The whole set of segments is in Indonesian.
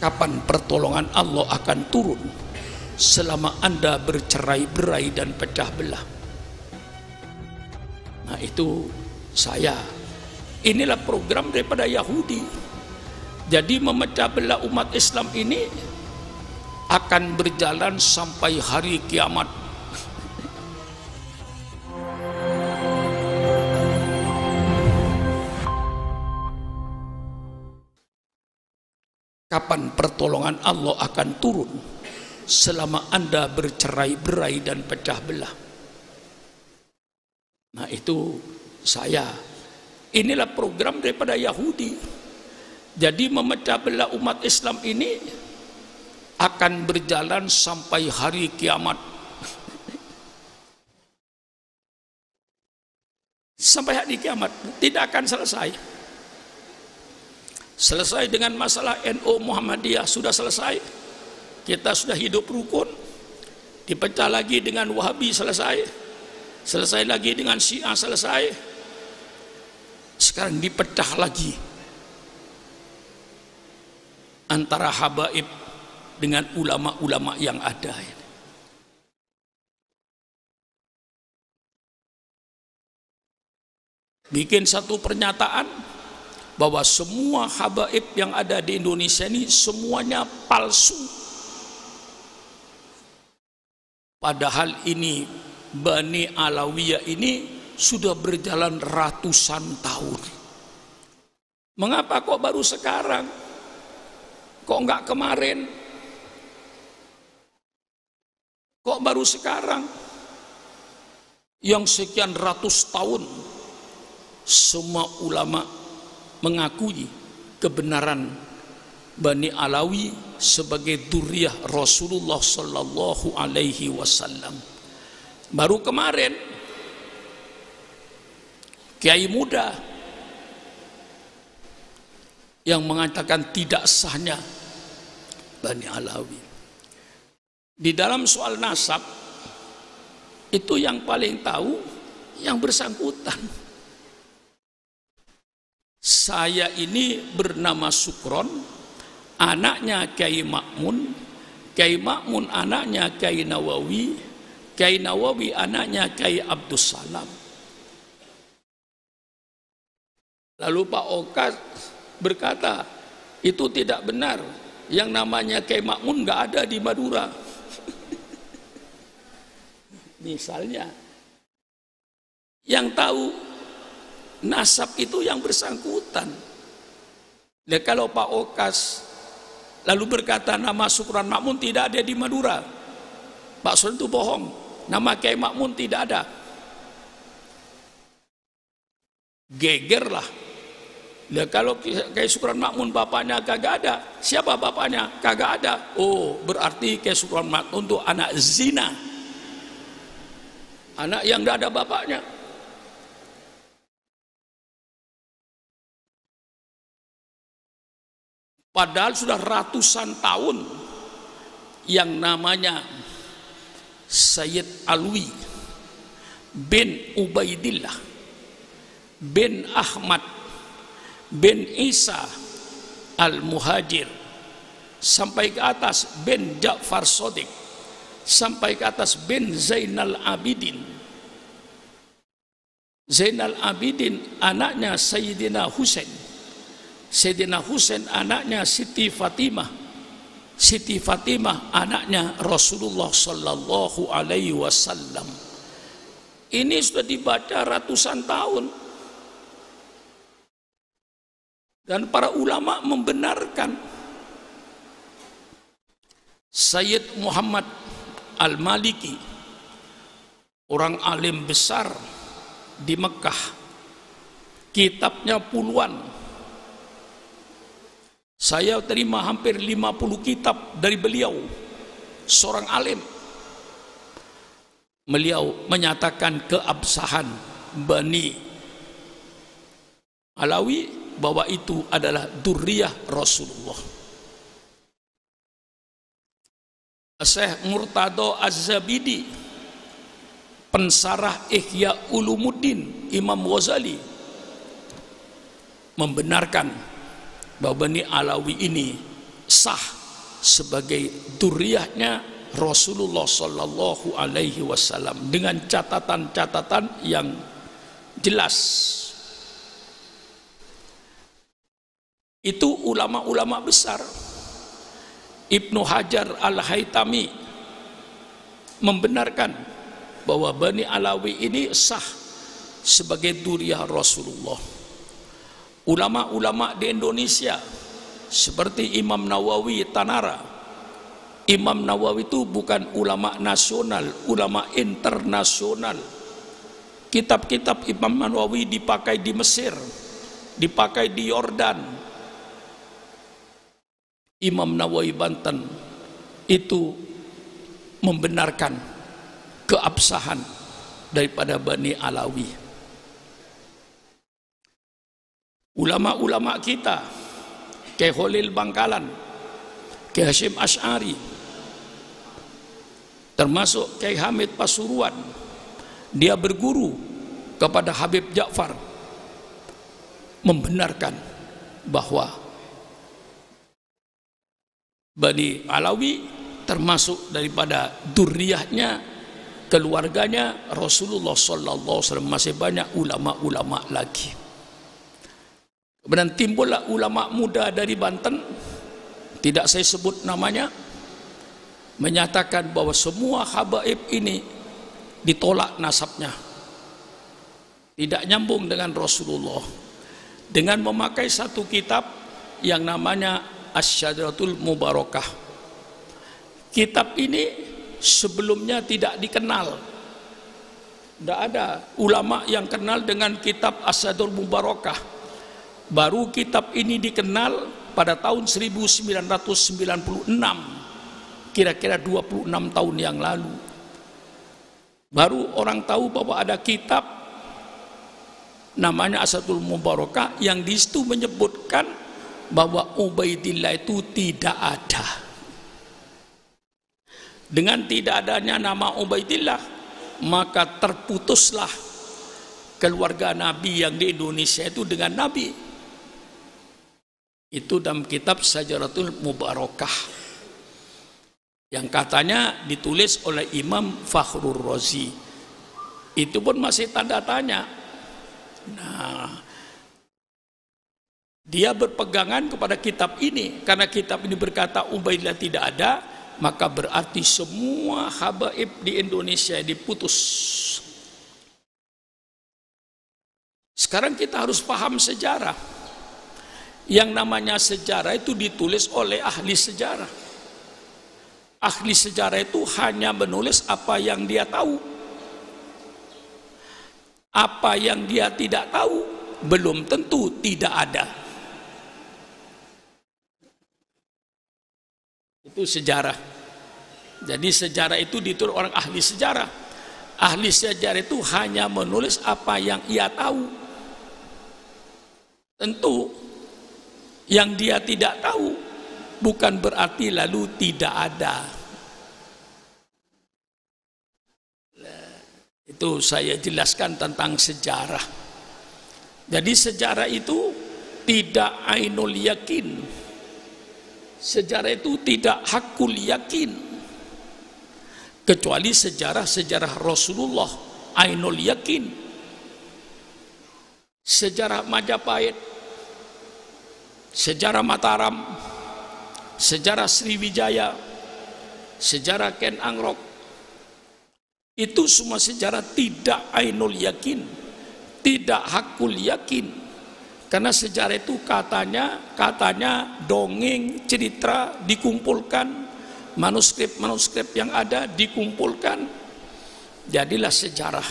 Kapan pertolongan Allah akan turun selama Anda bercerai-berai dan pecah belah? Nah, itu saya. Inilah program daripada Yahudi. Jadi memecah belah umat Islam ini akan berjalan sampai hari kiamat. Kapan pertolongan Allah akan turun selama Anda bercerai-berai dan pecah belah? Nah, itu saya. Inilah program daripada Yahudi. Jadi memecah belah umat Islam ini akan berjalan sampai hari kiamat. Sampai hari kiamat tidak akan selesai. Selesai dengan masalah NU Muhammadiyah, sudah selesai. Kita sudah hidup rukun. Dipecah lagi dengan Wahabi, selesai. Selesai lagi dengan Syiah, selesai. Sekarang dipecah lagi antara habaib dengan ulama-ulama yang ada. Bikin satu pernyataan bahwa semua habaib yang ada di Indonesia ini semuanya palsu. Padahal ini Bani Alawiyah ini sudah berjalan ratusan tahun. Mengapa kok baru sekarang? Kok enggak kemarin? Kok baru sekarang? Yang sekian ratus tahun semua ulama mengakui kebenaran Bani Alawi sebagai dzurriyyah Rasulullah sallallahu alaihi wasallam. Baru kemarin kiai muda yang mengatakan tidak sahnya Bani Alawi. Di dalam soal nasab itu yang paling tahu yang bersangkutan. Saya ini bernama Sukron, anaknya Kiai Ma'mun, Kiai Ma'mun anaknya Kiai Nawawi, Kiai Nawawi anaknya Kiai Abdus Salam. Lalu Pak Okas berkata, itu tidak benar, yang namanya Kiai Ma'mun nggak ada di Madura. Misalnya, yang tahu nasab itu yang bersangkutan. Dan kalau Pak Okas lalu berkata nama Sukron Ma'mun tidak ada di Madura, Pak Sukron itu bohong, nama Kiai Ma'mun tidak ada. Gegerlah. Dan kalau Kiai Sukron Ma'mun bapaknya kagak ada, siapa bapaknya? Kagak ada. Oh, berarti Kiai Sukron Ma'mun itu anak zina, anak yang tidak ada bapaknya. Padahal sudah ratusan tahun yang namanya Sayyid Alwi bin Ubaidillah bin Ahmad bin Isa Al-Muhajir sampai ke atas bin Ja'far Shadiq sampai ke atas bin Zainal Abidin. Zainal Abidin anaknya Sayyidina Husain. Sayyidina Husain anaknya Siti Fatimah. Siti Fatimah anaknya Rasulullah sallallahu alaihi wasallam. Ini sudah dibaca ratusan tahun. Dan para ulama membenarkan. Sayyid Muhammad Al-Maliki, orang alim besar di Mekah, kitabnya puluhan. Saya terima hampir 50 kitab dari beliau, seorang alim. Beliau menyatakan keabsahan Bani Alawi bahwa itu adalah dzurriyyah Rasulullah. Syekh Murtado Az-Zabidi, pensarah Ihya Ulumuddin Imam Ghazali, membenarkan bahwa Bani Alawi ini sah sebagai dzurriyyahnya Rasulullah Shallallahu Alaihi Wasallam dengan catatan-catatan yang jelas. Itu ulama-ulama besar. Ibnu Hajar Al-Haytami membenarkan bahwa Bani Alawi ini sah sebagai dzurriyyah Rasulullah. Ulama-ulama di Indonesia seperti Imam Nawawi Tanara. Imam Nawawi itu bukan ulama nasional, ulama internasional. Kitab-kitab Imam Nawawi dipakai di Mesir, dipakai di Yordan. Imam Nawawi Banten itu membenarkan keabsahan daripada Bani Alawi. Ulama-ulama kita, Kyai Khalil Bangkalan, Kyai Hasyim Asy'ari, termasuk Kyai Hamid Pasuruan, dia berguru kepada Habib Ja'far, membenarkan bahwa Bani Alawi termasuk daripada dzurriyyahnya, keluarganya Rasulullah Sallallahu Alaihi Wasallam. Masih banyak ulama-ulama lagi. Kemudian timbullah ulama muda dari Banten, tidak saya sebut namanya, menyatakan bahwa semua habaib ini ditolak nasabnya, tidak nyambung dengan Rasulullah, dengan memakai satu kitab yang namanya Asy-Syajaratul Mubarakah. Kitab ini sebelumnya tidak dikenal, tidak ada ulama yang kenal dengan kitab Asy-Syajaratul Mubarakah. Baru kitab ini dikenal pada tahun 1996, kira-kira 26 tahun yang lalu. Baru orang tahu bahwa ada kitab namanya Asy-Syajaratul Mubarakah yang di situ menyebutkan bahwa Ubaidillah itu tidak ada. Dengan tidak adanya nama Ubaidillah, maka terputuslah keluarga Nabi yang di Indonesia itu dengan Nabi. Itu dalam kitab Syajaratul Mubarakah yang katanya ditulis oleh Imam Fakhrur Razi. Itu pun masih tanda tanya. Nah, dia berpegangan kepada kitab ini, karena kitab ini berkata Ubaidillah tidak ada, maka berarti semua habaib di Indonesia diputus. Sekarang kita harus paham sejarah. Yang namanya sejarah itu ditulis oleh ahli sejarah. Ahli sejarah itu hanya menulis apa yang dia tahu. Apa yang dia tidak tahu belum tentu tidak ada. Itu sejarah. Jadi sejarah itu ditulis orang ahli sejarah. Ahli sejarah itu hanya menulis apa yang ia tahu. Tentu yang dia tidak tahu bukan berarti lalu tidak ada. Itu saya jelaskan tentang sejarah. Jadi sejarah itu tidak ainul yakin. Sejarah itu tidak hakul yakin. Kecuali sejarah Rasulullah ainul yakin. Sejarah Majapahit, sejarah Mataram, sejarah Sriwijaya, sejarah Ken Angrok, itu semua sejarah tidak ainul yakin, tidak hakul yakin. Karena sejarah itu katanya dongeng, cerita dikumpulkan, manuskrip yang ada dikumpulkan, jadilah sejarah.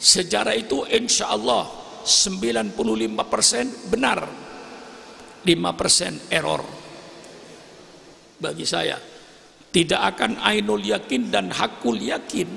Sejarah itu insya Allah 95% benar, 5% error. Bagi saya tidak akan ainul yakin dan hakul yakin.